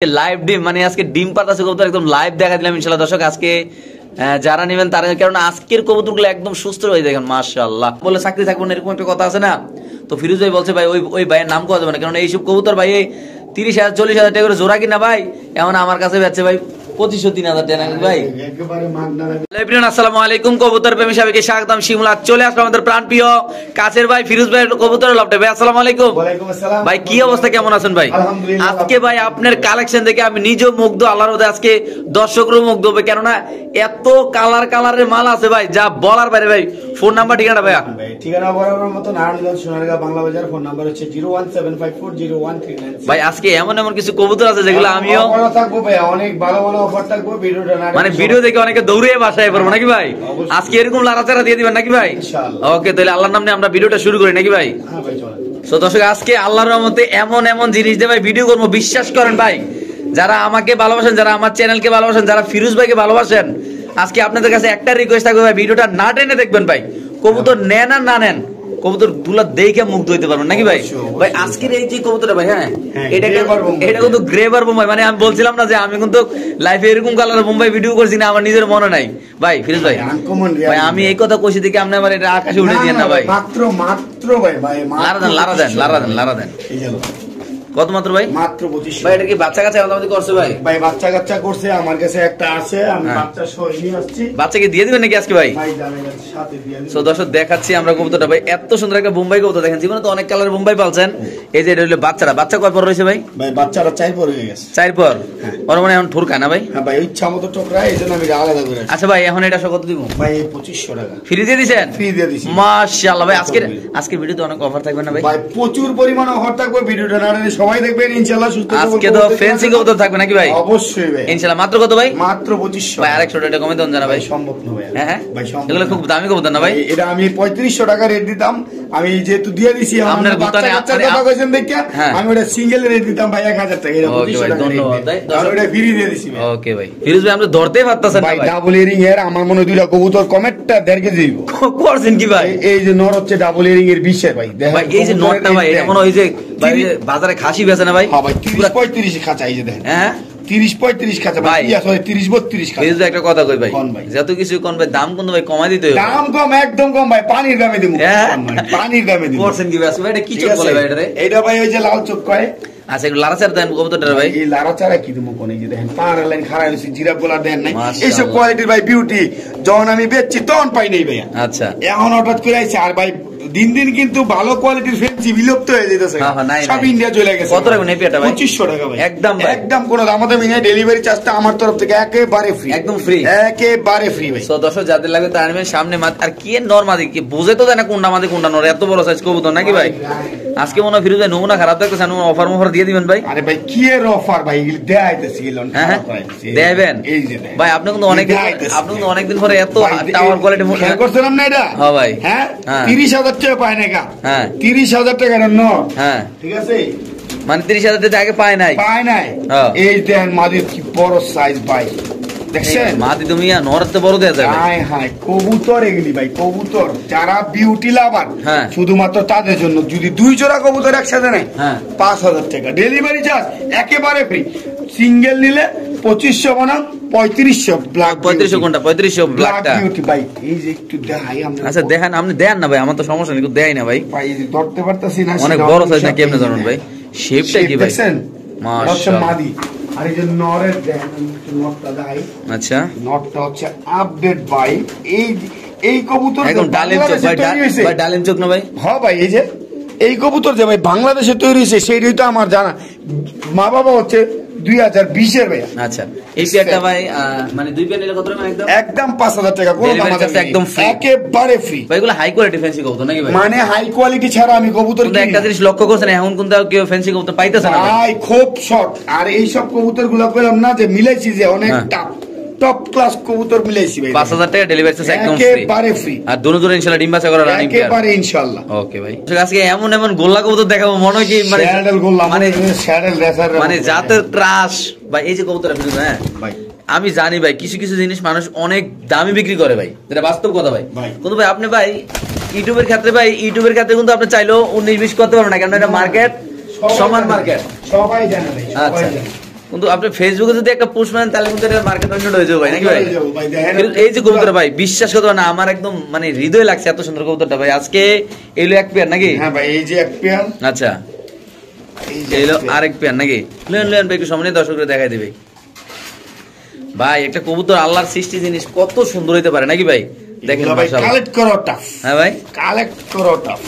Live ডিম মানে আজকে ডিম পাতাছে কবুতর একদম লাইভ দেখা দিলাম ইনশাআল্লাহ দর্শক। আজকে যারা নেবেন তারা, কারণ আজকের কবুতরগুলো একদম সুস্থ হয়ে দেখেন মাশাআল্লাহ। বলে চাকরি থাকবো না এরকম একটা কথা আছে না, তো ফিরোজ ভাই বলছে ভাই ওই ভাইয়ের নাম কোয়া যাবে না, কারণ এইসব কবুতর ভাই 30,000 40,000 টাকা করে জোড়া কিনা ভাই, এখন আমার কাছে বেচছে ভাই 2500-3000 টাকা ভাই। আসসালামু আলাইকুম, কবুতর প্রেমী সবাইকে স্বাগতম। শিমুলা চলে আসলো আমাদের প্রাণ প্রিয় কাছের ভাই ফিরোজ ভাই কবুতর লফটে। ভাই আসসালামু আলাইকুম। ভাই কি অবস্থা, কেমন আছেন ভাই? আজকে ভাই আপনার কালেকশন দেখে আমি নিজেও মুগ্ধ, আল্লাহর রহমতে আজকে দর্শকরাও মুগ্ধ হবে, কেননা এত কালারের মাল আছে ভাই যা বলার বাইরে। ভাই ফোন নাম্বার ঠিকানা ভাইয়া? ঠিকানা বরাবর মতো নারায়ণগঞ্জ সোনারগাঁ বাংলা বাজার, ফোন নাম্বার হচ্ছে 017540139। ভাই আজকে এমন কিছু কবুতর আছে যেগুলো আমিও থাকবো ভাই, অনেক ভালো ভালো অফার থাকবো। ভিডিওটা মানে ভিডিও দেখে অনেকে দৌড়ে বাসায় পড়বো নাকি ভাই? আজকে এরকম লাড়াচাড়া দিয়ে দিবেন নাকি ভাই? ওকে, তাহলে আল্লাহর নামে আমরা ভিডিওটা শুরু করি নাকি ভাই? হ্যাঁ ভাই চলেন। তো দর্শক আজকে আল্লাহর রহমতে এমন জিনিস দিয়ে ভাই ভিডিও করবো, বিশ্বাস করেন ভাই। যারা আমাকে ভালোবাসেন, যারা আমার চ্যানেলকে ভালোবাসেন, যারা ফিরোজ ভাইকে ভালোবাসেন, আজকে আপনাদের কাছে একটা রিকোয়েস্ট থাকবে ভাই, ভিডিওটা না টেনে দেখবেন ভাই। কবুতর নেন আর না নেন, কবুতর গুলা দেখে মুগ্ধ হইতে পারবেন নাকি ভাই? ভাই আজকের এই যে কবুতরটা ভাই, হ্যাঁ এটা কিন্তু গ্রেভার বোম্বাই। মানে আমি বলছিলাম না যে আমি কিন্তু লাইফে এরকম কালার বোম্বাই ভিডিও করছি না, আমার নিজের মনে নাই ভাই। ফিরোজ ভাই ভাই আমি এই কথা কইছি দেখে আপনি আমার এটা আকাশে উঠে দিয়ে না ভাই। মাত্র ভাই লারা দেন এই যে কত মাত্র ভাই? মাত্র 2500 ভাই। এটা কি বাচ্চা কাছে আমাদের করছে ভাই? ভাই বাচ্চা করছে, আমার কাছে একটা আছে, আমি বাচ্চা সহ নিয়ে আসছি। বাচ্চাকে দিয়ে দিবেন নাকি আজকে ভাই? ভাই জানেন সাথে দিয়ে দিবেন। সো দর্শক দেখাচ্ছি আমরা কবুতরটা ভাই, এত সুন্দর একটা বোম্বাই কবুতর দেখেন। জীবনে তো অনেক কালার বোম্বাই পালছেন, এই যে এটা হলো বাচ্চাটা। বাচ্চা কয় পর রয়েছে ভাই? ভাই বাচ্চাটা 4 পর হয়ে গেছে। 4 পর? ওর মানে এখন ঠুরকা না ভাই? হ্যাঁ ভাই ইচ্ছা মতো ঠোকরা, এইজন্য আমি আলাদা করে। আচ্ছা ভাই এখন এটা কত দিব ভাই? 2500 টাকা ফ্রি দিয়ে দিবেন? ফ্রি দিয়ে দিছি মাশাআল্লাহ ভাই। আজকে ভিডিওতে অনেক অফার থাকবে না ভাই? ভাই প্রচুর পরিমাণ অফার থাকবে, ভিডিওটা না টেনে সবাই দেখবেন ইনশাআল্লাহ। সুস্থ আজকে তো ফ্যান্সি কবুতর থাকবে নাকি ভাই? অবশ্যই ভাই ইনশাআল্লাহ। মাত্র কত ভাই? মাত্র 2500 ভাই। 100 টাকা কমে দেন জানা ভাই? সম্ভব না ভাই। হ্যাঁ ভাই সম্ভব। এগুলো খুব দামি কবুতর না ভাই? এটা আমি 3500 টাকা রেট দিতাম, আমি যেহেতু দিয়ে দিছি আপনার দোকানে কথা কইছেন দেখে আমি ওটা সিঙ্গেল রেট দিতাম ভাই 1000 টাকা। এটা 2500 টাকা ধন্যবাদ ভাই, আমি ওটা ফ্রি দিয়ে দিছি ভাই। ওকে ভাই। ফিরোজ ভাই আমরা ধরতেই পারতাছেন না ভাই। ভাই ডাবল ইয়ারিং এর আমার মনে দুইটা কবুতর কমেটটা 1.5 কেজি দিব করছেন কি ভাই? এই যে নর হচ্ছে ডাবল ইয়ারিং এর 20 এর ভাই। ভাই এই যে নটটা ভাই, এটা মনে হয় যে ভাই বাজারে খাসি বেচে না ভাই? হ্যাঁ ভাই 30-35 খাঁচা, এই যে দেখেন। হ্যাঁ 30-35 খাঁচা ভাই, 30-32 খাঁচা। এই যে একটা কথা কই ভাই, যত কিছু কোন ভাই দাম কোন ভাই কমাই দিতে হবে। দাম কম, একদম কম ভাই, পানির দামে দিমু। পানির দামে দিমু। করছেন কি ভাই? এটা কি চোখ বলে ভাই এটা রে? এইটা ভাই ওই যে লাল চোখ কয়। আচ্ছা এগুলো লারাচার দেন কবুতরটা ভাই? এই লারাচারা কি দিমু কোন, এই যে দেখেন পাড়া লাইন খাড়া হইছে, জিরাফ গোলা দেন নাই। এইসব কোয়ালিটির ভাই বিউটি যখন আমি বেচছি তখন পাই নাই ভাই। আচ্ছা এখন হঠাৎ করে আইছে, আর ভাই দিন কিন্তু ভালো কোয়ালিটির ফেন্সি বিলুপ্ত হয়ে যাইতেছে, সব ইন্ডিয়া চলে গেছে। কত টাকা নেপিয়াটা ভাই? 2500 টাকা ভাই। একদম কোনো দামাদামি নাই, ডেলিভারি চার্জটা আমার তরফ থেকে একেবারে ফ্রি। একদম ফ্রি, একেবারে ফ্রি ভাই। সো দর্শক যাদের লাগবে তার আনবেন সামনে। আর কি নরমাদি কি বুঝে তো দেয় না কোনটা মাদি কোনটা নর, এত বড় সাইজ কবুতর নাকি ভাই? আজকে মনে হয় ফিরোজ ভাই নমুনা খারাপ দেখতেছে, অফার দিয়ে দিবেন ভাই? আরে ভাই কি এর অফার ভাই, দেখাইতেছি দেবেন ভাই। আপনি কিন্তু অনেকদিন পরে এত টাওয়ার কোয়ালিটি খেয়াল করছিলাম না এটা? হ্যাঁ ভাই। হ্যাঁ 30,000 টাকা পায় না কা? হ্যাঁ 30,000 টাকা ন। হ্যাঁ ঠিক আছে, মানে 30,000 টাকা আগে পায় নাই? এই দেখেন মাদির কি বড় সাইজ ভাই, দেখছেন? মাদি তুমি নরতে বড় দেয়া যাবে। হায় হায় কবুতর এগুলি ভাই, কবুতর যারা বিউটি লাভার শুধুমাত্র তাদের জন্য। যদি 2 জোড়া কবুতর একসাথে নেয় 5,000 টাকা, ডেলিভারি চার্জ একেবারে ফ্রি। সিঙ্গেল নিলে 2500 বানাম 3500 ব্ল্যাক। 3500 কোনটা? 3500 ব্ল্যাকটা ভাই। এই যে একটু দেখাই আমরা। আচ্ছা দেখেন, আপনি দেন না ভাই, আমার তো সমস্যা নেই, কিন্তু দেই না ভাই। ভাই ধরতে পারতাছি না, অনেক বড় সাইজ নাকি আপনি জানেন ভাই? শেপটা কি ভাই? দেখছেন মাশাআল্লাহ। মাদি আর এই যে নরের দেখেন, একটু নটটা দেখাই। আচ্ছা নটটা হচ্ছে আপডেট ভাই। এই কবুতর একদম ডালিম চোখ ভাই, ডালিম চোখ না ভাই? হ্যাঁ ভাই, এই যে এই কবুতর যে ভাই বাংলাদেশে তৈরি হয়েছে সেইটাই তো আমার জানা। মা বাবা হচ্ছে 2020 এর ভাই। আচ্ছা এই পেয়ারটা ভাই মানে 2 পেয়ার নিলে কত টাকা? একদম 5,000 টাকা, কোনো দাম আছে একদম ফ্রি, একেবারে ফ্রি ভাই। এগুলো হাই কোয়ালিটি ফ্যান্সি কবুতর নাকি ভাই? মানে হাই কোয়ালিটি ছাড়া আমি কবুতর কিন্তু একটা জিনিস লক্ষ্য করছেন, এখন কিন্তু কেউ ফ্যান্সি কবুতর পাইতেছে না ভাই, খুব শর্ট। আর এই সব কবুতরগুলো পেলাম না যে মিলাইছি, যে অনেক টপ ক্লাস কবুতর মিলাইছি ভাই। 5,000 টাকা ডেলিভারি চার্জ একদম ফ্রি, একেবারে ফ্রি। আর দুনো জোড়া ইনশাআল্লাহ ডিম বাচ্চা করা রানিং পেয়ার, একেবারে ইনশাআল্লাহ। ওকে ভাই। আজকে এমন গোল্লা কবুতর দেখাবো, মনে হয় কি মানে শ্যাডেল গোল্লা, মানে শ্যাডেল রেসার, মানে জাতের ক্রাশ ভাই। এই যে কবুতর হ্যাঁ ভাই, আমি জানি ভাই কিছু জিনিস মানুষ অনেক দামি বিক্রি করে ভাই, যেটা বাস্তব কথা ভাই। কিন্তু ভাই আপনি ভাই ইউটিউবের ক্ষেত্রে কিন্তু আপনি চাইলেও 19-20 করতে পারবেন না, কারণ এটা মার্কেট, সমান মার্কেট, সবাই জানে ভাই, সবাই জানে। কিন্তু আপনি ফেসবুকে যদি একটা পোস্ট মারেন তাহলে কিন্তু এটা মার্কেট ভ্যালু হয়ে যাবে ভাই নাকি ভাই? এই যে কবুতর ভাই বিশ্বাস করতে না আমার একদম মানে হৃদয় লাগছে এত সুন্দর কবুতরটা ভাই। আজকে এলো এক পেয়ার নাকি? হ্যাঁ ভাই এই যে এক পেয়ার। আচ্ছা এলো আরেক পেয়ার নাকি? লেন ভাই একটু সামনে দর্শকদের দেখাই দিবে ভাই। একটা কবুতর আল্লাহর সৃষ্টি জিনিস কত সুন্দর হইতে পারে নাকি ভাই? দেখেন কালেক্ট করো টাফ। হ্যাঁ ভাই কালেক্ট করো টাফ।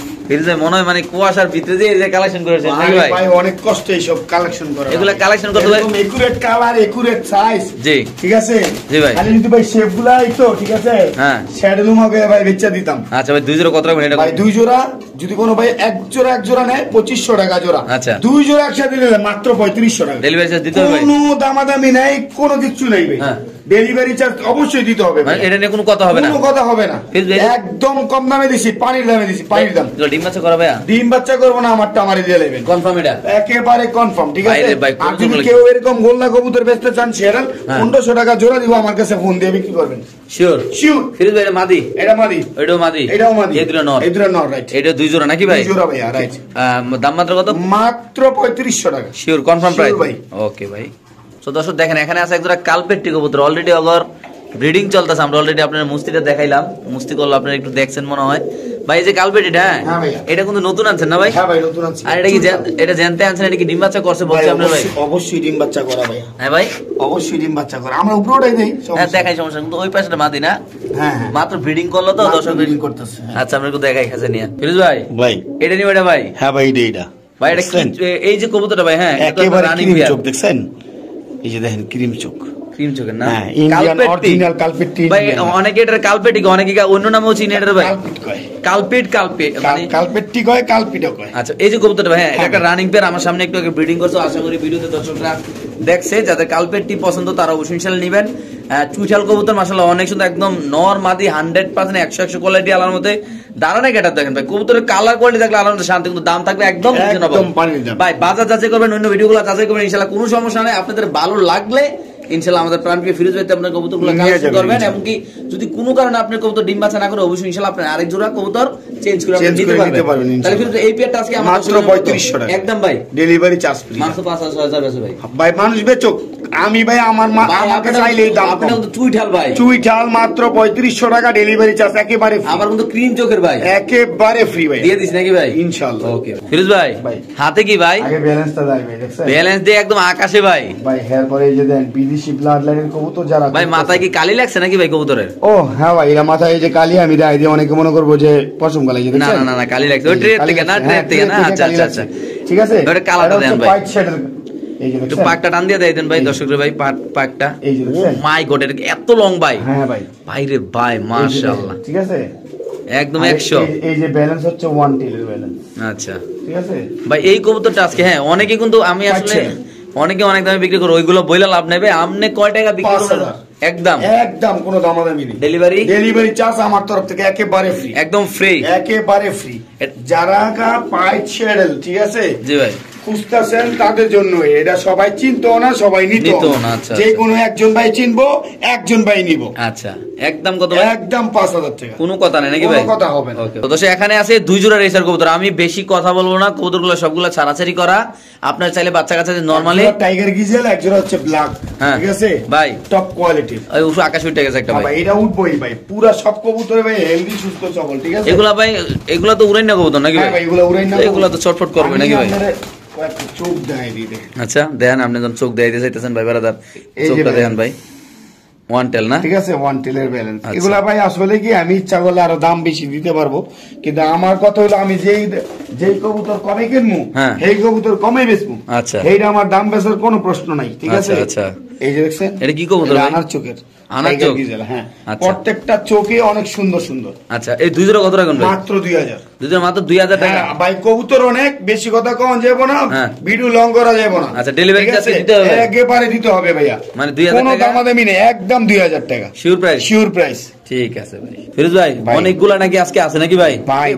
মনে হয় মানে কুয়াশার ভিতরে দিয়ে এই যে কালেকশন করেছেন নাকি ভাই? ভাই অনেক কষ্ট এইসব কালেকশন করা। এগুলা কালেকশন করতে ভাই একুরেট কালার একুরেট সাইজ। জি ঠিক আছে জি ভাই। খালি যদি ভাই শেপগুলা আইতো ঠিক আছে হ্যাঁ শ্যাডলুম হবে ভাই বেচা দিতাম। আচ্ছা ভাই দুই জোড়া কত টাকা এটা ভাই দুই জোড়া যদি কোনো ভাই এক জোড়া নেয় 2500 টাকা জোড়া। আচ্ছা দুই জোড়া একসাথে নিলে মাত্র 3500 টাকা। ডেলিভারি চার্জ দিতে হবে ভাই? কোনো দামাদামি নাই কোনো কিছু নাই ভাই। ডেলিভারি চার্জ অবশ্যই দিতে হবে ভাই। এটা নিয়ে কোনো কথা হবে না? কোনো কথা হবে না, একদম কম দামে দিছি, পানির দামে দিছি, পানির দাম। ডিম বাচ্চা করা ভাই? ডিম বাচ্চা করবো না, আমারটা আমারই দিয়ে নেবেন কনফার্ম, এটা একেবারে কনফার্ম। ঠিক আছে আর যদি কেউ এরকম গোল্লা কবুতর বেচতে চান শেরাল 1500 টাকা জোড়া দিব, আমার কাছে ফোন দিয়ে বিক্রি করবেন। Sure sure. ফিরোজ ভাই এটা মাদি? এটা মাদি, এটাও মাদি, এটাও মাদি, এই দুটো নর, এই দুটো নর, রাইট। এটা দুই জোড়া নাকি ভাই? দুই জোড়া ভাই, রাইট। দাম মাত্র কত? মাত্র 3500 টাকা। শিওর কনফার্ম প্রাইস ভাই? ওকে ভাই। তো দর্শক দেখেন এখানে আছে এক জোড়া কালপেট্টি কবুতর, অলরেডি আগর ব্রিডিং চলতেছে। আমরা অলরেডি আপনার মুস্তিটা দেখাইলাম, মুস্তি করলো আপনারা একটু দেখছেন মনে হয় ভাই। এই যে কালপেটিটা, হ্যাঁ এটা কিন্তু নতুন আনছেন না ভাই? হ্যাঁ ভাই নতুন আনছি। আর এটা কি এটা জানতে আনছেন? এটা কি ডিম বাচ্চা করছে বলছে আপনার ভাই? অবশ্যই ডিম বাচ্চা করা ভাই। হ্যাঁ ভাই অবশ্যই ডিম বাচ্চা করা, আমরা উপরেটাই দেই। হ্যাঁ দেখাই, সমস্যা কিন্তু ওই পাশেটা মাদি না? হ্যাঁ মাত্র ব্রিডিং করলো তো, দর্শক ব্রিডিং করতেছে। আচ্ছা আমরা একটু দেখাই কাছে নিয়ে। ফিরোজ ভাই ভাই এটা নিও এটা ভাই? হ্যাঁ ভাই এটা ভাই। এটা কি এই যে কবুতরটা ভাই? হ্যাঁ একেবারে ক্রিম চোখ দেখছেন, এই যে দেখেন ক্রিম চোখ, ক্রিম চোখের না? হ্যাঁ ইন্ডিয়ান অরিজিনাল কালপেটি ভাই। অনেকে এটার কালপেটি কয়, অনেকে অন্য নামেও চিনে এটা ভাই। কালপেট কয়, কালপেট মানে কালপেটি কয়, কালপিটও কয়। আচ্ছা এই যে কবুতরটা ভাই, এটা একটা রানিং পেয়ার, আমার সামনে একটু আগে ব্রিডিং করছে। আশা করি ভিডিওতে দর্শকরা দেখছে, যাদের কালপেটি পছন্দ তারা অবশ্যই ইনশাআল্লাহ নেবেন। চুইঠাল কবুতর মাশাআল্লাহ অনেক সুন্দর, একদম নর মাদি 100% 100 কোয়ালিটি। আলার মধ্যে দাঁড়ানো গেটা দেখেন ভাই, কবুতরের কালার কোয়ালিটি দেখলে আলার মধ্যে শান্তি, কিন্তু দাম থাকবে একদম ভাই। বাজার যাচাই করবেন, অন্য ভিডিওগুলো যাচাই করবেন, ইনশাআল্লাহ কোনো সমস্যা নেই। আপনাদের ভালো লাগলে ইনশাআল্লাহ আমাদের প্রাণপ্রিয় ফিরোজ ভাইতে আপনার কবুতরগুলো কালেকশন করবেন, এবং কি যদি কোনো কারণে আপনার কবুতর ডিম বাচ্চা না করে অবশ্যই ইনশাআল্লাহ আপনি আরেক জোড়া কবুতর চেঞ্জ করে আপনি নিতে পারবেন। তাহলে ফিরোজ এই পেয়ারটা আজকে মাত্র 3500 টাকা একদম ভাই, ডেলিভারি চার্জ ফ্রি, মাত্র 5000 আছে ভাই। ভাই মানুষ বেচক, আমি ভাই আমার আমাকে চাইলেই দাম। আপনি তো চুইঠাল ভাই, চুইঠাল মাত্র 3500 টাকা ডেলিভারি চার্জ একেবারে ফ্রি। আমার কিন্তু ক্রিম চোখের ভাই একেবারে ফ্রি ভাই, দিয়ে দিস নাকি ভাই? ইনশাআল্লাহ। ওকে ফিরোজ ভাই হাতে কি ভাই? আগে ব্যালেন্সটা দেয় ভাই, দেখছেন ব্যালেন্স দিয়ে একদম আকাশে ভাই। ভাই হেয়ার পরে এই যে দেন বিদেশি ব্লাড লাইনের কবুতর যারা ভাই, মাথায় কি কালি লাগছে নাকি ভাই কবুতরের? ও হ্যাঁ ভাই, এরা মাথায় এই যে কালি আমি দেই দিয়ে অনেকে মনে করবো যে পশম কালি, না না না কালি লাগছে ওই ট্রেড থেকে না, ট্রেড থেকে না। আচ্ছা আচ্ছা আচ্ছা ঠিক আছে, ওটা কালারটা দেন ভাই, হোয়াইট শেডের। এই যে একটু পাকটা টান দিয়ে দেন ভাই দর্শকদের ভাই, পাকটা। এই যে ও মাই গড, এটা এত লং ভাই। হ্যাঁ ভাই ভাই রে ভাই মাশাআল্লাহ, ঠিক আছে একদম 100। এই যে ব্যালেন্স হচ্ছে 1 টেলের ব্যালেন্স। আচ্ছা ঠিক আছে ভাই। এই কবুতরটা আজকে হ্যাঁ অনেকে কিন্তু আমি আসলে অনেকে অনেক দামে বিক্রি করে, ওইগুলো বইলা লাভ নেবে। আপনি কয় টাকা বিক্রি করেন? একদম একদম কোনো দামাদামি নেই। ডেলিভারি চার্জ আমার তরফ থেকে একেবারে ফ্রি, একদম ফ্রি, একেবারে ফ্রি। যারা পাইট শেডেল ঠিক আছে জি ভাই খুঁজতেছেন তাদের জন্য এটা, সবাই চিনতো না, সবাই নিত না। যে কোনো একজন ভাই চিনবো, একজন ভাই নিব। আচ্ছা একদম কত? একদম 5000 টাকা, কোনো কথা নাই নাকি ভাই? কোনো কথা হবে না। তো দর্শক এখানে আছে দুই জোড়া রেসার কবুতর, আমি বেশি কথা বলবো না, কবুতরগুলো সবগুলো ছাড়াছাড়ি করা। আপনার চাইলে বাচ্চা কাচ্চা নরমালি টাইগার গিজেল, এক জোড়া হচ্ছে ব্ল্যাক, ঠিক আছে ভাই টপ কোয়ালিটি। ওই উঠে আকাশ উঠে গেছে একটা ভাই, এটা উঠবই ভাই। পুরা সব কবুতর ভাই হেলদি সুস্থ সবল, ঠিক আছে। এগুলা ভাই এগুলা তো উড়াই না কবুতর নাকি ভাই? এগুলা উড়াই না, এগুলা তো ছটফট করবে নাকি ভাই? চোখ দেয় দিবে। আচ্ছা দেখেন আপনি যখন চোখ দেয় দিতে চাইতেছেন ভাই ব্রাদার, চোখটা দেখেন ভাই, ওয়ান টেল না, ঠিক আছে ওয়ান টেলের ব্যালেন্স। এগুলা ভাই আসলে কি আমি ইচ্ছা করলে আরো দাম বেশি দিতে পারবো, কিন্তু আমার কথা হলো আমি যেই কবুতর কমে কিনবো সেই কবুতর কমে বেচবো। আচ্ছা এইটা আমার দাম বেচার কোনো প্রশ্ন নাই, ঠিক আছে। আচ্ছা এই যে দেখছেন এটা কি কবুতর? আনার চোখের, আনার চোখ, হ্যাঁ প্রত্যেকটা চোখে অনেক সুন্দর সুন্দর। আচ্ছা এই দুই জোড়া কত টাকা? মাত্র 2000। দুই জোড়া মাত্র 2000 টাকা ভাই। কবুতর অনেক বেশি কথা কম যাবো না, ভিডিও লং করা যাবে না। আচ্ছা ডেলিভারি চার্জ দিতে হবে, একেবারে দিতে হবে ভাইয়া, মানে 2000 টাকা, কোনো দামাদামি নেই, একদম 2000 টাকা শিওর প্রাইস, শিওর প্রাইস। ঠিক আছে ভাই। ফিরোজ ভাই অনেকগুলা নাকি আজকে আছে নাকি ভাই? ভাই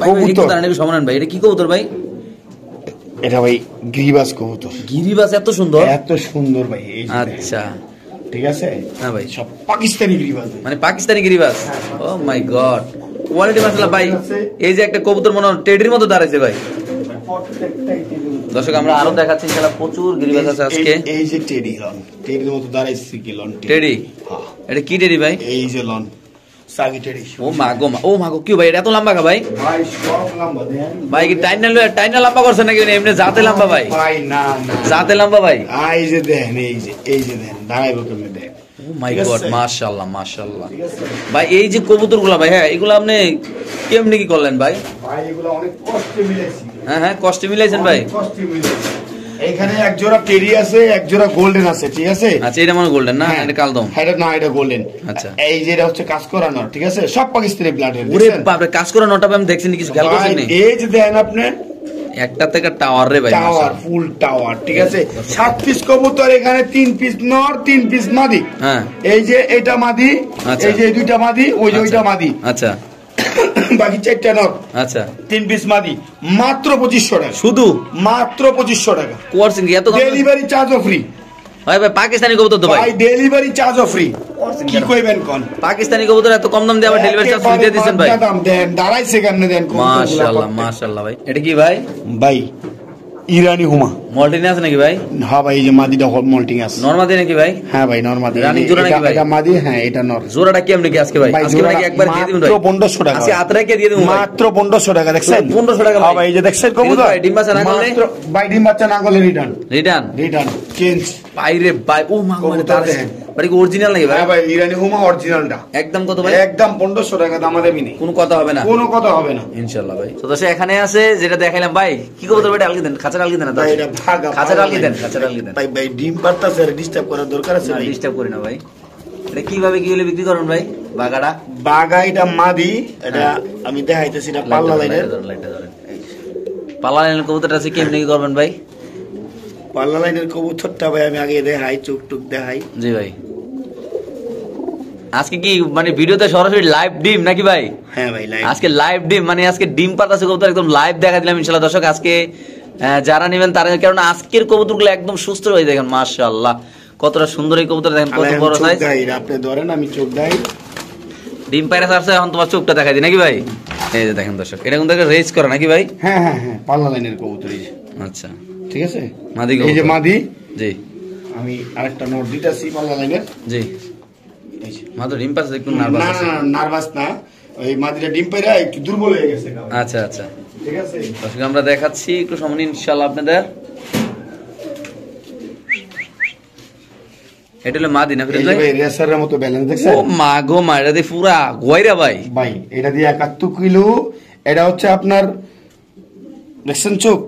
কবুতর নাকি সমান ভাই, এটা কি কবুতর ভাই? এটা ভাই গিরিবাজ কবুতর। গিরিবাজ এত সুন্দর? এত সুন্দর ভাই। আচ্ছা ঠিক আছে। হ্যাঁ ভাই সব পাকিস্তানি গিরিবাজ, মানে পাকিস্তানি গিরিবাজ। ও মাই গড কোয়ালিটি মাশাআল্লাহ ভাই। এই যে একটা কবুতর মনে হয় টেডির মতো দাঁড়াইছে ভাই, দর্শক আমরা আরো দেখাচ্ছি ইনশাআল্লাহ প্রচুর গিরিবাজ আছে আজকে। এই যে টেডি লন, টেডির মতো দাঁড়াইছে কি লন টেডি। হ্যাঁ এটা কি টেডি ভাই? এই যে লন সাগি টেডি। ও মাগো মা, ও মাগো কি ভাই এটা এত লম্বা কা ভাই? ভাই সব লম্বা দেন ভাই কি টাইনা লম্বা করছেন নাকি এমনি জাতে লম্বা ভাই? ভাই না না জাতে লম্বা ভাই। এই যে দেন, এই যে দেন দাঁড়াইবো কেমনে দেন। ও মাই গড মাশাআল্লাহ মাশাআল্লাহ। ভাই এই যে কবুতরগুলা ভাই, হ্যাঁ এগুলো আপনি কেমনে কি করলেন ভাই? ভাই এগুলো অনেক কষ্টে মিলাইছি। হ্যাঁ হ্যাঁ কষ্টে মিলাইছেন ভাই। কষ্টে মিলাইছি। এখানে এক জোড়া টেরি আছে, এক জোড়া গোল্ডেন আছে, ঠিক আছে? আচ্ছা এটা মানে গোল্ডেন না, এটা কালদম। এটা না, এটা গোল্ডেন। আচ্ছা এই যে এটা হচ্ছে কাজ করানো, ঠিক আছে? সব পাকিস্তানি ব্লাডের। ওরে বাপ রে, কাজ করা নটা আমি দেখছেন কিছু খেয়াল করছেন নি? এই যে দেন আপনি একটা থেকে টাওয়ার রে ভাই, টাওয়ার ফুল টাওয়ার, ঠিক আছে? 7 পিস কবুতর, এখানে 3 পিস নর 3 পিস মাদি। হ্যাঁ এই যে এটা মাদি, এই যে দুইটা মাদি, ওই যে ওইটা মাদি, আচ্ছা বাকি 4টা নর, আচ্ছা 3 পিস মাদি, মাত্র 2500 টাকা, শুধু মাত্র 2500 টাকা। কোয়ার্সিং এত কম? ডেলিভারি চার্জও ফ্রি ভাই। ভাই পাকিস্তানি কবুতর তো ভাই, ভাই ডেলিভারি চার্জও ফ্রি। কি কইবেন কোন? পাকিস্তানি কবুতর এত কম দাম দিয়ে আবার ডেলিভারি চার্জ ফ্রি দিয়ে দিবেন ভাই? দাম দেন, দাঁড়াইছে কেমনে দেন? মাশাআল্লাহ মাশাআল্লাহ ভাই। এটা কি ভাই? ভাই ইরানি হুমা মল্টিনে আছে নাকি ভাই? হ্যাঁ ভাই, এই যে মাদিটা মল্টিং আছে। নরমাদি নাকি ভাই? হ্যাঁ ভাই নরমাদি। রানিং জোড়া নাকি ভাই? এটা মাদি, হ্যাঁ এটা নর। জোড়াটা কি আপনি কি আজকে ভাই? আজকে নাকি একবার দিয়ে দিবেন ভাই? মাত্র 1500 টাকা। আজকে আতরা কে দিয়ে দিবেন ভাই? মাত্র 1500 টাকা। দেখছেন 1500 টাকা হ্যাঁ ভাই, এই যে দেখছেন কবুতর ভাই ডিম বাচ্চা না করলে? মাত্র ভাই ডিম বাচ্চা না করলে রিটার্ন রিটার্ন চেঞ্জ। বাইরে ভাই ও মা মানে কবুতর তার দেখেন। মানে অরিজিনাল নাকি ভাই? হ্যাঁ ভাই ইরানি হুমা অরিজিনালটা। একদম কত ভাই? একদম 1500 টাকা, দাম আমাদের মিনি। কোনো কথা হবে না, কোনো কথা হবে না ইনশাআল্লাহ ভাই। তো দর্শক এখানে আছে যেটা দেখাইলাম ভাই, কি কবুতর ভাই? আলগি দেন, খাঁচার আলগি দেন না ভাই, এটা ভাগা খাঁচার আলগি দেন, খাঁচার আলগি দেন ভাই। ভাই ডিম পারতাছে, আর ডিস্টার্ব করার দরকার আছে না, ভাই? ডিস্টার্ব করি না ভাই। এটা কিভাবে কি হলে বিক্রি করেন ভাই বাগাটা? বাগা এটা মাদি, এটা আমি দেখাইতেছি, এটা পাল্লা লাইনের। পাল্লা লাইনের কবুতরটা আছে কেমনে কি করবেন ভাই? পাল্লা লাইনের কবুতরটা ভাই আমি আগে দেখাই, চোখ টুক দেখাই। জি ভাই। আজকে কি মানে ভিডিওতে সরাসরি লাইভ ডিম নাকি ভাই? হ্যাঁ ভাই লাইভ। আজকে লাইভ ডিম মানে আজকে ডিম পাতাছে কবুতর, একদম লাইভ দেখা দিলাম ইনশাআল্লাহ। দর্শক আজকে যারা নেবেন তারা, কারণ আজকের কবুতরগুলো একদম সুস্থ হয়ে দেখেন মাশাআল্লাহ, কতটা সুন্দর এই কবুতর দেখেন, কত বড় সাইজ। আপনি ধরেন, আমি চোখ দেই। ডিম পায়রা আসছে, এখন তোমার চোখটা দেখাই দিই নাকি ভাই? এই যে দেখেন দর্শক, এটা কিন্তু রেজ করে নাকি ভাই? হ্যাঁ হ্যাঁ হ্যাঁ, পাল্লা লাইনের কবুতর। আচ্ছা ঠিক আছে, মাদি এই যে মাদি। জি আমি আরেকটা নোট দিতেছি পাল্লা লাইনের। জি এই যে মাত্র ডিম পাচ্ছে, একটু না নার্ভাস না আছে। নার্ভাস না, ওই মাদিটা ডিম পাইরা একটু দুর্বল হয়ে গেছে। আচ্ছা আচ্ছা ঠিক আছে, দর্শক আমরা দেখাচ্ছি একটু সামনে ইনশাআল্লাহ আপনাদের। এটা হলো মাদি না ফিরোজ ভাই? ভাই রেসারের মতো ব্যালেন্স দেখছেন? ও মা গো মা, এটা দিয়ে পুরা গোয়রা ভাই। ভাই এটা দিয়ে 71 কিলো। এটা হচ্ছে আপনার, দেখছেন চোখ?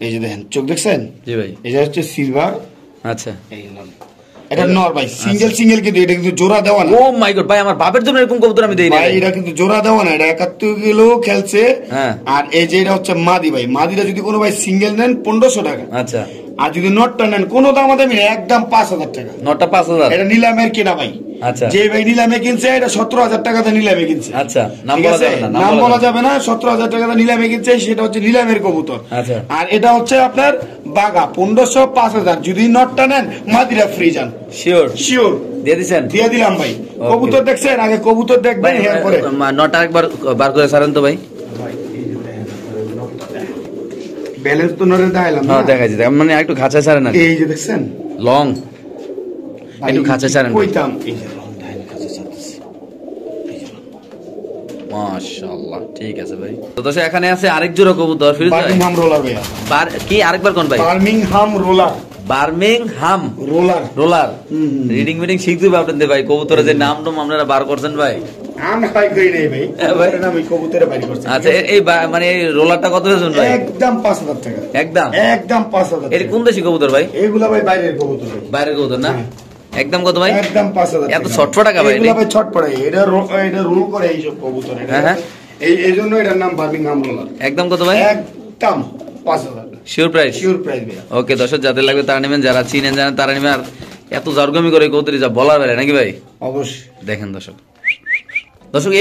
এই যে দেখেন চোখ, দেখছেন? জি ভাই। এটা হচ্ছে সিলভার। আচ্ছা এই নাম এটা নর ভাই, সিঙ্গেল কিন্তু, এটা কিন্তু জোড়া দেওয়া না। ও মাই গড ভাই, আমার বাপের জন্য এরকম কবুতর আমি দেই না ভাই, এটা কিন্তু জোড়া দেওয়া না, এটা 71 কিলো খেলছে। হ্যাঁ। আর এই যে এটা হচ্ছে মাদি ভাই, মাদিটা যদি কোনো ভাই সিঙ্গেল নেন 1500 টাকা। আচ্ছা আর যদি নটটা নেন কোনো দাম দামি না, একদম 5000 টাকা। নটা 5000? এটা নিলামের কেনা ভাই। আচ্ছা যে ভাই নিলামে কিনছে, এটা 17000 টাকাতে নিলামে কিনছে। আচ্ছা নাম ঠিক বলা আছে? যাবে না, নাম বলা যাবে না। 17000 টাকাতে নিলামে কিনছে, সেটা হচ্ছে নিলামের কবুতর। আচ্ছা। আর এটা হচ্ছে আপনার বাগা 1500 5000। যদি নটটা নেন মাদিরা ফ্রি যান। শিওর শিওর দিয়ে দিছেন? দিয়ে দিলাম ভাই। কবুতর দেখছেন? আগে কবুতর দেখবেন, এরপরে নটা একবার বার করে সারেন তো ভাই। ব্যালেন্স তো নরে দেখাইলাম না। হ্যাঁ দেখাইছি, মানে একটু খাঁচায় ছাড়েন না। এই যে দেখছেন লং, একটু খাঁচায় ছাড়েন। কইতাম এই যে লং ধাইন কাছে ছাড়তেছি। মাশাআল্লাহ ঠিক আছে ভাই। তো দর্শক এখানে আছে আরেক জোড়া কবুতর ফিরোজ ভাই। বার্মিংহাম রোলার ভাই। কি আরেকবার কোন ভাই? Birmingham roller. Birmingham roller. Roller. Reading meeting শিখতে হবে আপনাদের ভাই, কবুতরের যে নাম টাম আপনারা বার করছেন ভাই। আমি ভাই কই নাই ভাই, আমি কবুতরে বাড়ি করছি। আচ্ছা এই মানে এই রোলারটা কত বেচুন ভাই? একদম 5000 টাকা। একদম 5000। এর কোন দেশি কবুতর ভাই? এগুলা ভাই বাইরের কবুতর ভাই। বাইরের কবুতর না? একদম কত ভাই? একদম 5000 এত ছটফট টাকা ভাই? এগুলা ভাই ছটফট, এটা রোল করে এই সব কবুতর। হ্যাঁ এই জন্য এটার নাম বার্মিংহাম রোলার। একদম কত ভাই? একদম 5000। Sure price? শিওর প্রাইস ভাই। ওকে দর্শক যাদের লাগবে তারা নেবেন, যারা চিনেন জানেন তারা নেবেন। আর এত জারগমি করে কবুতরি যা বলার বেলা নাকি ভাই? অবশ্যই। দেখেন দর্শক,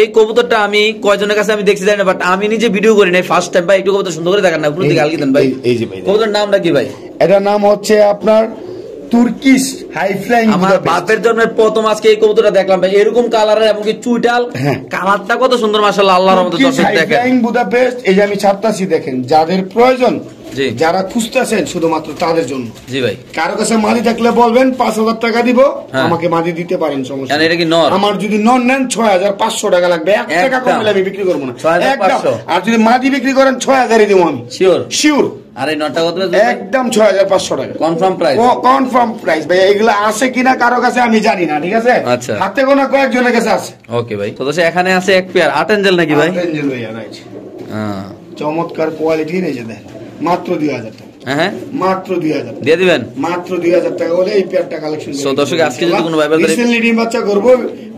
এই কবুতরটা আমি কয়জনের কাছে আমি দেখছি জানি না, বাট আমি নিজে ভিডিও করি নাই, ফার্স্ট টাইম ভাই। একটু কবুতর সুন্দর করে দেখান না, পুরো দিকে আলগি দেন ভাই। এই যে ভাই কবুতরের নামটা কি ভাই? এটার নাম হচ্ছে আপনার তুর্কিশ হাই ফ্লাইং আমার বাপের জন্মের প্রথম আজকে এই কবুতরটা দেখলাম ভাই, এরকম কালারের এবং কি চুইটাল, কালারটা কত সুন্দর মাশাআল্লাহ, আল্লাহর রহমতে দর্শক দেখেন। ফ্লাইং বুদাপেস্ট, এই যে আমি ছাড়তাছি দেখেন, যাদের প্রয়োজন, যারা খুঁজতেছেন শুধুমাত্র তাদের জন্য। জি ভাই, কারো কাছে মাদি থাকলে বলবেন 5,000 টাকা দিব, আমাকে মাদি দিতে পারেন, সমস্যা নেই। এটা কি নর? আমার যদি নর নেন 6,500 টাকা লাগবে, 1 টাকা কমলে আমি বিক্রি করবো না, একদম। আর যদি মাদি বিক্রি করেন 6,000-ই দিব আমি, শিওর শিওর। আর এই নরটা কত? একদম 6,500 টাকা কনফার্ম প্রাইস, কনফার্ম প্রাইস ভাই। এগুলো আছে কিনা কারো কাছে আমি জানি না, ঠিক আছে? আচ্ছা, হাতে গোনা কয়েকজনের কাছে আছে। ওকে ভাই, তো এখানে আছে এক পেয়ার 8 এঞ্জেল নাকি ভাই? 8 এঞ্জেল ভাই, রাইট। চমৎকার কোয়ালিটির, এই যে দেখেন, মাত্র 2,000 টাকা। হ্যাঁ, মাত্র 2,000 দিয়ে দিবেন, মাত্র 2,000 টাকা হলে এই পেয়ারটা কালেকশন। সো দর্শক আজকে যদি কোনো ভাইবার রিসেন্টলি ডিম বাচ্চা করব,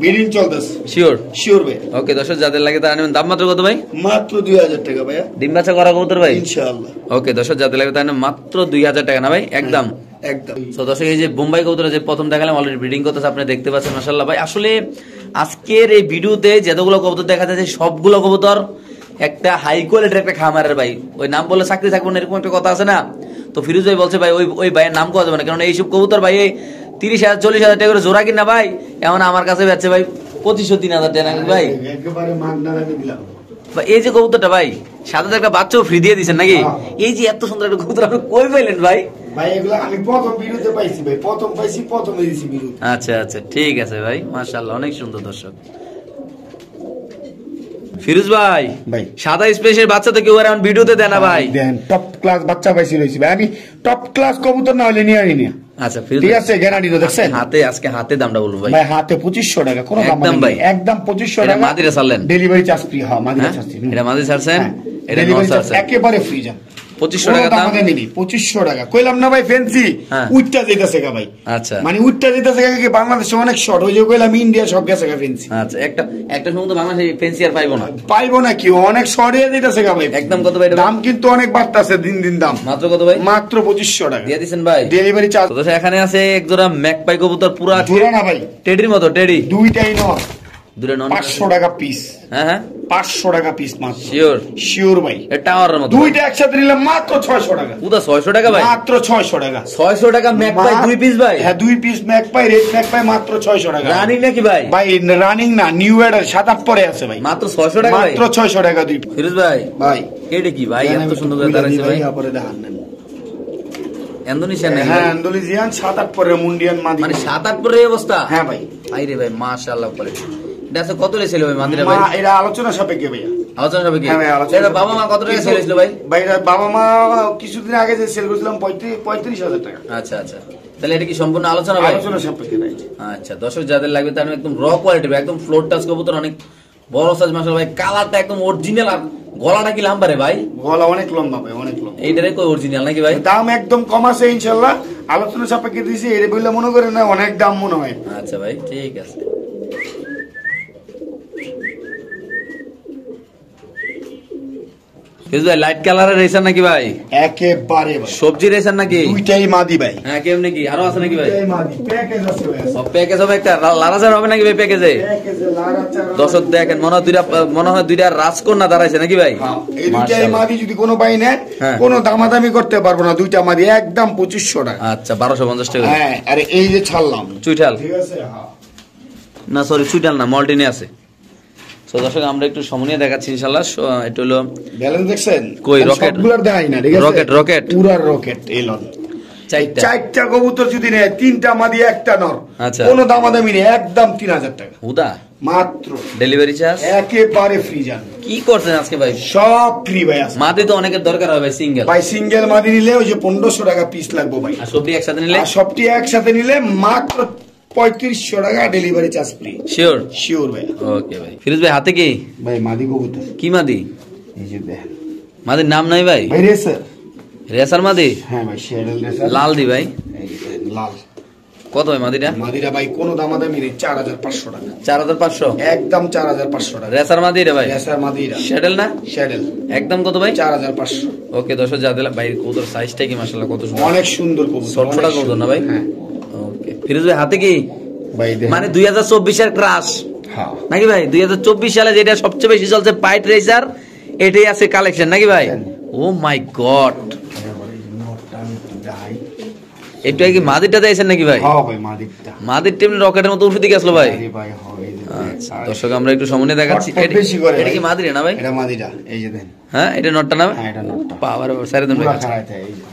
বিডিং চলতেছে, শিওর শিওর ভাই। ওকে দর্শক যাদের লাগে তারা নেবেন। দাম মাত্র কত ভাই? মাত্র 2,000 টাকা ভাই, ডিম বাচ্চা করা কবুতর ভাই, ইনশাআল্লাহ। ওকে দর্শক যাদের লাগে তারা নেবেন মাত্র 2,000 টাকা না ভাই, একদম একদম। সো দর্শক এই যে বোম্বাই কবুতর যে প্রথম দেখালাম, অলরেডি ব্রিডিং করতেছে, আপনি দেখতে পাচ্ছেন মাশাআল্লাহ ভাই। আসলে আজকের এই ভিডিওতে যতগুলো কবুতর দেখা যাচ্ছে সবগুলো কবুতর একটা হাই কোয়ালিটির একটা খামারের ভাই, ওই নাম বলে চাকরি থাকবো না এরকম একটা কথা আছে না। তো ফিরোজ ভাই বলছে ভাই ওই ভাইয়ের নাম কোয়া যাবে না, কারণ এইসব কবুতর ভাই 30,000 40,000 টাকা করে জোড়া কিনা ভাই, এমন আমার কাছে বেচছে ভাই 2,500-3,000 টাকা ভাই, একেবারে মাগনা আমি দিলাম। এই যে কবুতরটা ভাই সাথে একটা বাচ্চাও ফ্রি দিয়ে দিচ্ছেন নাকি? এই যে এত সুন্দর একটা কবুতর আপনি কই পাইলেন ভাই? ভাই এগুলো আমি প্রথম ভিডিওতে পাইছি ভাই, প্রথম পাইছি, প্রথমে দিছি ভিডিও। আচ্ছা আচ্ছা, ঠিক আছে ভাই, মাশাআল্লাহ অনেক সুন্দর। দর্শক ফিরোজ ভাই, ভাই সাদা স্পেসের বাচ্চা তো কেউ এখন ভিডিওতে দেয় না ভাই, দেন টপ ক্লাস বাচ্চা পাইছি রইছি ভাই, আমি টপ ক্লাস কবুতর না হলে নিয়ে আনি না। আচ্ছা ঠিক আছে, গ্যারান্টি তো দেখছেন। হাতে আজকে হাতে দামটা বলবো ভাই, ভাই হাতে 2,500 টাকা, কোনো দাম একদম ভাই, একদম 2,500 টাকা। মাদিরা ছাড়লেন, ডেলিভারি চার্জ ফ্রি। হ্যাঁ মাদিরা চার্জ, এটা মাদি ছাড়ছেন, এটা নর ছাড়ছেন, একেবারে ফ্রি। জান 2,500 টাকা দাম নিবি, 2,500 টাকা কইলাম না ভাই, ফ্যান্সি উইটটা যেতেছে গা ভাই। আচ্ছা, মানে উইটটা যেতেছে গা কি বাংলাদেশে অনেক শর্ট, ওই যে কইলাম ইন্ডিয়া সব গেছে গা ফ্যান্সি। আচ্ছা, একটা সময় তো বাংলাদেশে ফ্যান্সি আর পাইবো না কি, অনেক শর্ট হয়ে যেতেছে গা ভাই। একদম কত ভাই দাম? কিন্তু অনেক বাড়তাছে দিন দিন দাম। মাত্র কত ভাই? মাত্র 2,500 টাকা দিয়ে দিবেন ভাই, ডেলিভারি চার্জ। তো এখানে আছে এক জোড়া ম্যাকপাই কবুতর, পুরা জোড়া না ভাই, টেডির মতো, টেডি দুইটাই নর, দুটো নর, 500 টাকা পিস। হ্যাঁ হ্যাঁ, 500 টাকা পিস মাত্র, শিওর শিওর ভাই। এটা টাওয়ারের মতো, দুইটা একসাথে নিলে মাত্র 600 টাকা। পুরো 600 টাকা ভাই, মাত্র 600 টাকা। 600 টাকা ম্যাকপাই দুই পিস ভাই? হ্যাঁ, দুই পিস ম্যাকপাই, রেড ম্যাকপাই, মাত্র 600 টাকা। রানিং নাকি ভাই? ভাই রানিং না, নিউ এডার 7-8 পরে আছে ভাই, মাত্র 600 টাকা, মাত্র 600 টাকা দুই। ফিরোজ ভাই, ভাই এটা কি ভাই এত সুন্দর করে দাঁড়াইছে ভাই? আপরে দেখান না, ইন্দোনেশিয়ান নাকি? হ্যাঁ ইন্দোনেশিয়ান, 7-8 পরে মুন্ডিয়ান মাদি, মানে 7-8 পরে এই অবস্থা। হ্যাঁ ভাই, আইরে ভাই মাশাআল্লাহ কোয়ালিটি। এটা আছে কত রে ছিল ভাই মাদিরা ভাই? এটা আলোচনা সাপেক্ষে ভাইয়া, আলোচনা সাপেক্ষে। হ্যাঁ ভাই, আলোচনা। বাবা মা কত টাকা সেল হইছিল ভাই? ভাই বাবা মা কিছুদিন আগে যে সেল করেছিলাম 35,000 টাকা। আচ্ছা আচ্ছা, তাহলে এটা কি সম্পূর্ণ আলোচনা ভাই? আলোচনা সাপেক্ষে ভাই। আচ্ছা দর্শক যাদের লাগবে তার একদম র কোয়ালিটি ভাই, একদম ফ্লোর টাচ কবুতর, অনেক বড় সাইজ মাশাআল্লাহ ভাই, কালারটা একদম অরিজিনাল। আর গলাটা কি লম্বা রে ভাই? গলা অনেক লম্বা ভাই, অনেক লম্বা। এইটারে কই অরিজিনাল নাকি ভাই? দাম একদম কম আছে ইনশাআল্লাহ, আলোচনা সাপেক্ষে দিছি। এর বইলা মনে করে না অনেক দাম মনে হয়। আচ্ছা ভাই ঠিক আছে। লাইট কালারের রেসার নাকি ভাই? একেবারে ভাই, সবজি রেসার নাকি? দুইটাই মাদি ভাই। হ্যাঁ কেমনে কি আরো আছে নাকি ভাই? দুইটাই মাদি, প্যাকেজ আছে ভাই। সব প্যাকেজ হবে, একটা লারাচার হবে নাকি ভাই প্যাকেজে? প্যাকেজে লারাচার। দর্শক দেখেন, মনে হয় দুইটা রাজকন্যা দাঁড়াইছে নাকি ভাই? এই দুইটাই মাদি, যদি কোনো ভাই নেয় কোনো দামাদামি করতে পারবো না, দুইটা মাদি একদম 2,500 টাকা। আচ্ছা 1,250 টাকা। হ্যাঁ, আরে এই যে ছাড়লাম চুইঠাল, ঠিক আছে? হ্যাঁ না সরি, চুইঠাল না, মল্টিনে আছে। তো দর্শক আমরা একটু সমনিয়ে দেখাচ্ছি ইনশাআল্লাহ। এটা হলো ব্যালেন্স দেখছেন কই? রকেট সবগুলোর দেখাই না, ঠিক আছে? রকেট রকেট পুরা রকেট এলন। চারটা কবুতর যদি নেয়, 3টা মাদি 1টা নর, আচ্ছা কোনো দামাদামি নেই, একদম 3,000 টাকা হুদা মাত্র। ডেলিভারি চার্জ একেবারে ফ্রি। জান কি করছেন আজকে ভাই? সব ফ্রি ভাই। মাদি তো অনেকের দরকার হয় ভাই, সিঙ্গেল ভাই, সিঙ্গেল মাদি নিলে ওই যে 1,500 টাকা পিস লাগবে ভাই। আর সবটি একসাথে নিলে? আর সবটি একসাথে নিলে মাত্র 3500 টাকা, delivery charge free. Sure sure ভাই। ওকে ভাই। ফিরোজ ভাই হাতে কি ভাই? মাদি কবুতর। কি মাদি? এই যে দেখেন, মাদির নাম নাই ভাই? ভাই রেসার, রেসার মাদি। হ্যাঁ ভাই, শেডেল রেসার, লাল দি ভাই, এই যে লাল। কত ভাই মাদিরা? মাদিরা ভাই কোনো দামাদামি নেই, 4,500 টাকা। 4,500 একদম, 4,500 টাকা। রেসার মাদি রে ভাই? রেসার মাদিরা। শেডেল না? শেডেল একদম কত ভাই? 4,500। ওকে দর্শক যাদের ভাই কবুতর সাইজটা কি মাশাআল্লাহ কত সুন্দর, অনেক সুন্দর কবুতর, ছোটটা কবুতর না ভাই? হ্যাঁ। ওকে ফিরোজ ভাই হাতে কি ভাই? মানে 2024 এর ক্রাশ নাকি ভাই? 2024 সালে যেটা সবচেয়ে বেশি চলছে পাইট রেসার, এটাই আছে কালেকশন নাকি ভাই? ও মাই গড, একটু কি মাদিরটা দিয়েছেন নাকি ভাই? হ্যাঁ ভাই মাদিরটা। মাদির টেমনি রকেটের মতো উঠে দিকে আসলো ভাই। আরে ভাই হ্যাঁ এই যে দর্শক আমরা একটু সামনে দেখাচ্ছি। এটা কি মাদিরে না ভাই? এটা মাদিরা, এই যে দেন। হ্যাঁ এটা নটটা না? হ্যাঁ এটা নটটা। পাওয়ার সাইরে দেন ভাই। পুরা খারাইতে এই যে।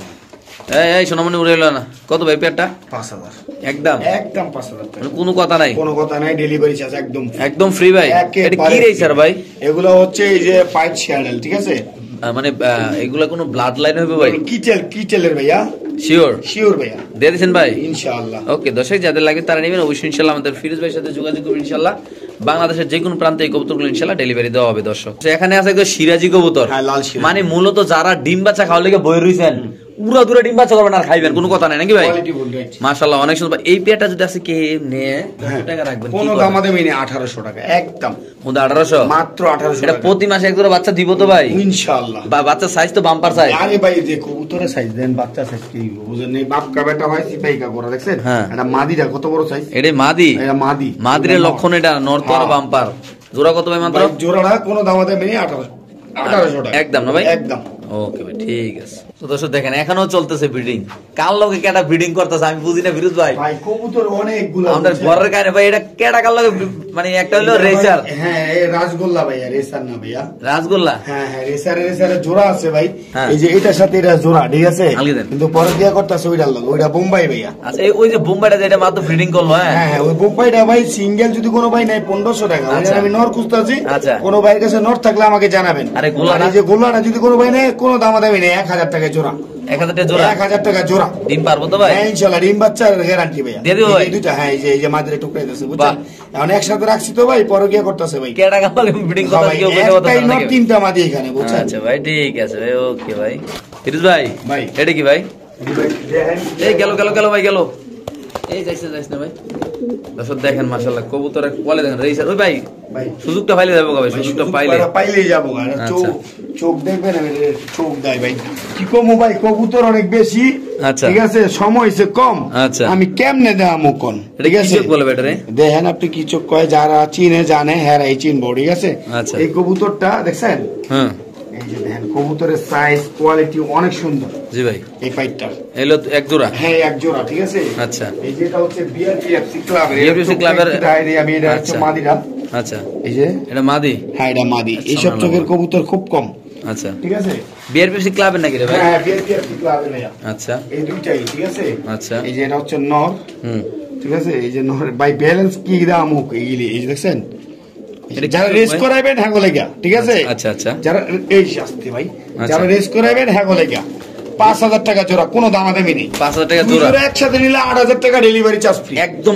এই সোনামণি উড়ে এলো না। কত ভাই পেয়ারটা? 5000 একদম একদম 5000 টাকা। মানে কোনো কথা নাই, কোনো কথা নাই, ডেলিভারি চার্জ একদম একদম ফ্রি ভাই। এটা কি রেসার ভাই? এগুলো হচ্ছে এই যে পাইট শ্যাডেল, ঠিক আছে? মানে এগুলা কোনো ব্লাড লাইন হবে ভাই? কিটেলের ভাইয়া। শিওর শিওর ভাইয়া, দিয়ে দিয়েছেন ভাই ইনশাআল্লাহ। ওকে দর্শক যাদের লাগবে তারা নেবেন অবশ্যই ইনশাআল্লাহ আমাদের ফিরোজ ভাইয়ের সাথে যোগাযোগ করবেন ইনশাআল্লাহ। বাংলাদেশের যে কোনো প্রান্তে এই কবুতরগুলো ইনশাআল্লাহ ডেলিভারি দেওয়া হবে। দর্শক এখানে আছে একদম সিরাজি কবুতর, হ্যাঁ লাল সিরাজি, মানে মূলত যারা ডিম বাচ্চা খাওয়ার লেগে বই রইছেন পুরো দূরে ডিম বাচ্চা করবেন আর খাইবেন, কোনো কথা নাই নাকি ভাই? মাশাআল্লাহ অনেক সুন্দর। এই পেয়ারটা যদি আছে কে নিয়ে কত টাকা রাখবেন? কোনো দামাদামি নেই, 1800 টাকা একদম। ওটা 1800 মাত্র 1800 এটা টাকা। প্রতি মাসে এক জোড়া বাচ্চা দিব তো ভাই ইনশাআল্লাহ। বা বাচ্চার সাইজ তো বাম্পার সাইজ। আরে ভাই যে কবুতরের সাইজ দেন, বাচ্চা সাইজ কি বুঝেন নেই? বাপ কা বেটা হয় সিপাইকা করা দেখছেন? হ্যাঁ এটা মাদিরা কত বড় সাইজ? এটা মাদি, এটা মাদি, মাদিরের লক্ষণ এটা নরতর বাম্পার। জোড়া কত ভাই? মাত্র জোড়াটা কোনো দামাদামি নেই, 1800 টাকা একদম না ভাই? একদম। ওকে ভাই ঠিক আছে। তো দর্শক দেখেন এখনো চলতেছে ব্রিডিং। কার লগে কেটা ব্রিডিং করতেছে আমি বুঝি না ফিরোজ ভাই। ভাই কবুতর অনেকগুলো আমাদের ঘরের কানে ভাই এটা কেটা কার লগে মানে একটা হলো রেসার। হ্যাঁ এই রাসগোল্লা ভাইয়া, রেসার না ভাইয়া, রাসগোল্লা। হ্যাঁ হ্যাঁ রেসারে জোড়া আছে ভাই। হ্যাঁ। এই যে এটার সাথে এটা জোড়া, ঠিক আছে? আলগি দেন। কিন্তু পরে দিয়া করতেছে ওইটার লগে, ওইটা বোম্বাই ভাইয়া। আচ্ছা ওই যে বোম্বাইটা যেটা মাত্র ব্রিডিং করলো। হ্যাঁ হ্যাঁ হ্যাঁ ওই বোম্বাইটা ভাই সিঙ্গেল যদি কোনো ভাই নাই 1500 টাকা। আচ্ছা। আমি নর খুঁজতেছি, আচ্ছা। কোনো ভাইয়ের কাছে নর থাকলে আমাকে জানাবেন। আরে গোল্লাটা? আর এই যে গোল্লাটা যদি কোনো ভাই নেই, কোনো দামাদামি নেই, 1000 টাকা জোড়া। 1000 টাকা জোড়া? 1000 টাকা জোড়া। ডিম পারবো তো ভাই? হ্যাঁ ইনশাআল্লাহ, ডিম বাচ্চার গ্যারান্টি ভাইয়া। দিয়ে দিবো ভাই? এই দুইটা, হ্যাঁ এই যে মাদিরে টুকরাই দিতেছে বাহ। বুঝছেন? এখন একসাথে রাখছি তো ভাই, পরে গিয়ে করতেছে ভাই। কেটা কার লগে ব্রিডিং হ্যাঁ করতে ভাই, কেউ বুঝতে একটাই পারতেছে না নর, নাকি? 3টা মাদি এখানে বুঝছেন? আচ্ছা ভাই ঠিক আছে ভাই। ওকে ভাই ফিরোজ ভাই ভাই। এটা কি ভাই? দেখেন। এই গেল ভাই গেল। এই যাইছে না ভাই। দর্শক দেখেন মাশাআল্লাহ কবুতরের কোয়ালিটি দেখেন রেসার। ওই ভাই ভাই সুযোগটা পাইলে যাবো ভাই, সুযোগটা পাইলেই যাবো। আচ্ছা। চোখ দেখবেন, চোখ দেয় ভাই। কি কমো ভাই, কবুতর অনেক বেশি, আচ্ছা। ঠিক আছে? সময় হইছে কম, আচ্ছা। আমি কেমনে দেয়ামো কোন, ঠিক আছে? বলে বেটারে দেখেন আপনি কি চোখ কয়, যারা চিনে জানে হ্যাঁ এই চিনবো, ঠিক আছে? আচ্ছা। এই কবুতরটা দেখছেন? হ্যাঁ এই যে দেখেন কবুতরের সাইজ কোয়ালিটি অনেক সুন্দর। জি ভাই এই পাইটটা এলো এক জোড়া? হ্যাঁ এক জোড়া, ঠিক আছে? আচ্ছা। এই যেটা হচ্ছে বিআরপিএফসি ক্লাবের, BRPFC ক্লাবের আমি এটা হচ্ছে আচ্ছা। মাদিরা। আচ্ছা এই যে এটা মাদি? হ্যাঁ এটা মাদি। আচ্ছা, এইসব চোখের কবুতর খুব কম, আচ্ছা। ঠিক আছে? বিআরপিএফসি ক্লাবের নাকি রে ভাই? হ্যাঁ বিআরপিএফসি ক্লাবের ভাইয়া। আচ্ছা এই দুইটাই, ঠিক আছে? আচ্ছা। এই যে এটা হচ্ছে নর, হুম ঠিক আছে? এই যে নর বাই ব্যালেন্স কি দাম মুখ এইগুলি, এই যে দেখছেন? এটা কি যারা ভাই? রেস করাইবেন হ্যাঁ গলেগা, ঠিক আছে? আচ্ছা আচ্ছা যারা এই শাস্তি ভাই, আচ্ছা। যারা রেস করাইবেন হ্যাঁ গলেগা 5000 টাকা জোড়া, কোনো দামাদামি নেই। 5000 টাকা জোড়া? একসাথে নিলে 8000 টাকা ডেলিভারি চার্জ ফ্রি। একদম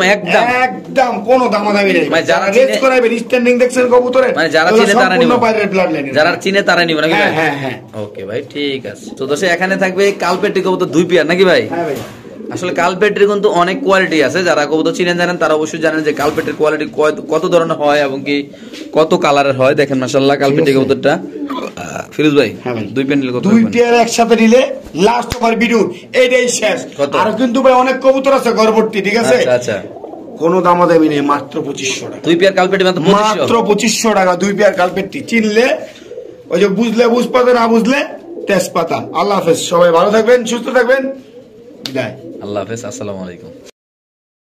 একদম কোনো দামাদামি নেই। মানে যারা রেস চিনে- করাইবেন, স্ট্যান্ডিং দেখছেন কবুতরে, মানে যারা চিনে তারা নিবে, ব্লাড লাইন, যারা চিনে তারা নিবে নাকি ভাই? হ্যাঁ হ্যাঁ হ্যাঁ ওকে ভাই ঠিক আছে। তো দর্শক এখানে থাকবে কালপেটি কবুতর 2 পেয়ার নাকি ভাই? হ্যাঁ ভাই। আসলে কালপেটের কিন্তু অনেক কোয়ালিটি আছে, যারা কবুতর চিনেন জানেন তারা অবশ্যই জানেন যে কালপেটের কোয়ালিটি কত ধরনের হয় এবং কি কত কালারের হয়। দেখেন মাশাআল্লাহ কালপেটি কবুতরটা। ফিরোজ ভাই হ্যাঁ ভাই। 2 পেয়ার নিলে কত? 2 পেয়ার একসাথে নিলে লাস্ট ওভার ভিডিও এইটাই শেষ। কত? আর কিন্তু ভাই অনেক কবুতর আছে গর্ভবতী, ঠিক আছে? আচ্ছা আচ্ছা। কোনো দামাদামি নেই, মাত্র 2500 টাকা। 2 পেয়ার কালপেটি মাত্র 2500? মাত্র 2500 টাকা 2 পেয়ার কালপেটটি। চিনলে ওই যে বুঝলে বুঝপাতা, না বুঝলে তেজপাতা। আল্লাহ হাফেজ, সবাই ভালো থাকবেন, সুস্থ থাকবেন, বিদায়। আল্লাহ হাফেজ, আসসালামু আলাইকুম।